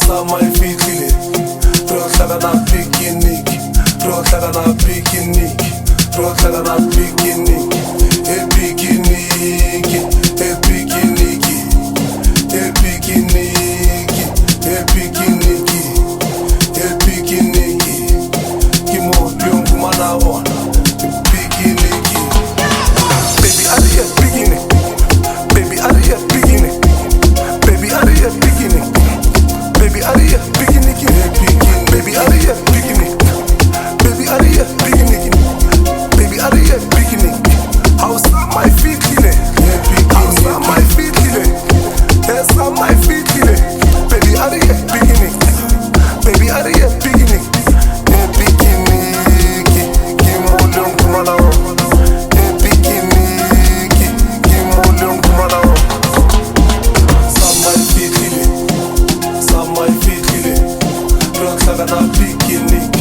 Sama ifihlile rohlala na picnic rohlala na picnic rohlala na picnic picnic picnic picnic picnic picnic kimo lyongumana wona picnic baby are you picnic baby are you picnic baby are you picnic baby are you picnic baby are you picnic baby are you picnic baby are you picnic how's my feet feeling how's my feet feeling yes my feet feeling baby are you picnic baby are you picnic picnic kimolong kumana picnic kimolong kumana my feet feeling rohlala na picnic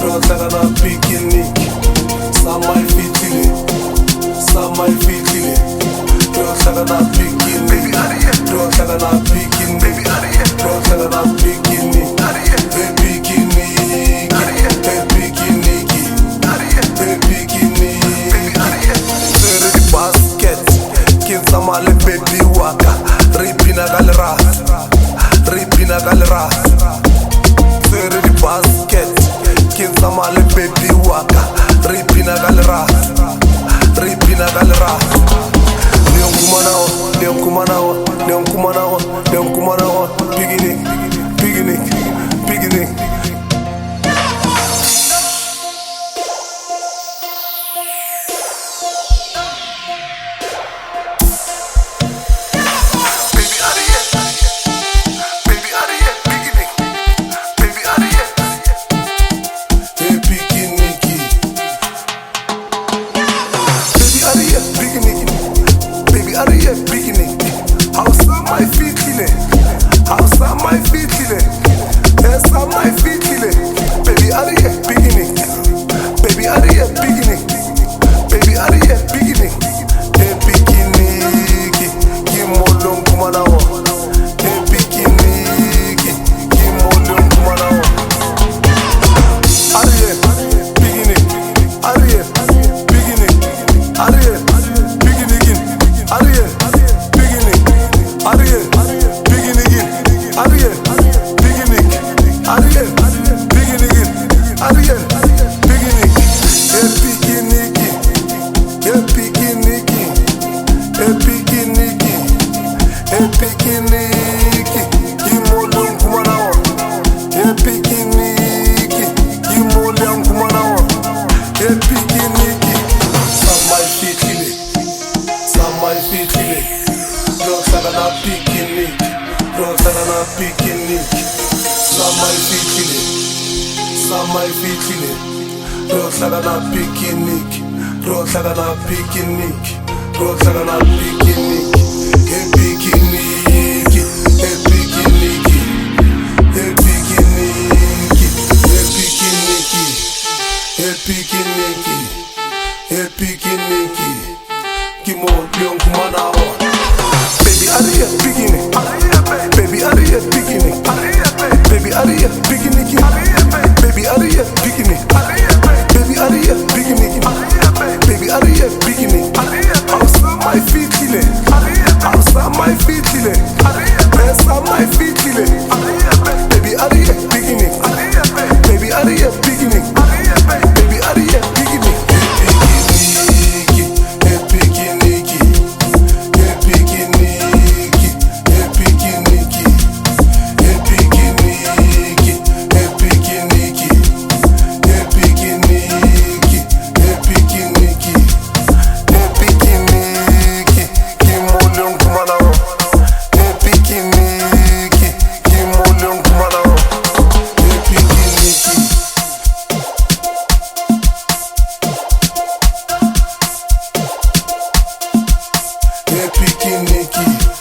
rohlala na picnic my feet feeling rohlala na picnic baby are you rohlala na picnic baby are you rohlala na picnic picnic picnic picnic basket kinsa male baby waka ripina galera Fere di basket kinsa male baby waka ripina galera leonkumana picnic picnic how's my feet feeling how's my feet feeling yes my feet feeling baby are you picnic baby are you picnic baby are you picnic picnic kimolong kumana picnic kimolong kumana are you picnic are you picnic are you my feet feeling rohlala na picnic rohlala na picnic rohlala na picnic picnic picnic picnic kimo lyongumana baby are you picnic baby are you picnic baby are you picnic baby are you picnic baby are you picnic baby are you picnic how's my feet feeling how's my feet feeling yes my feet feeling baby are you picnic baby are you picnic baby are you picnic picnic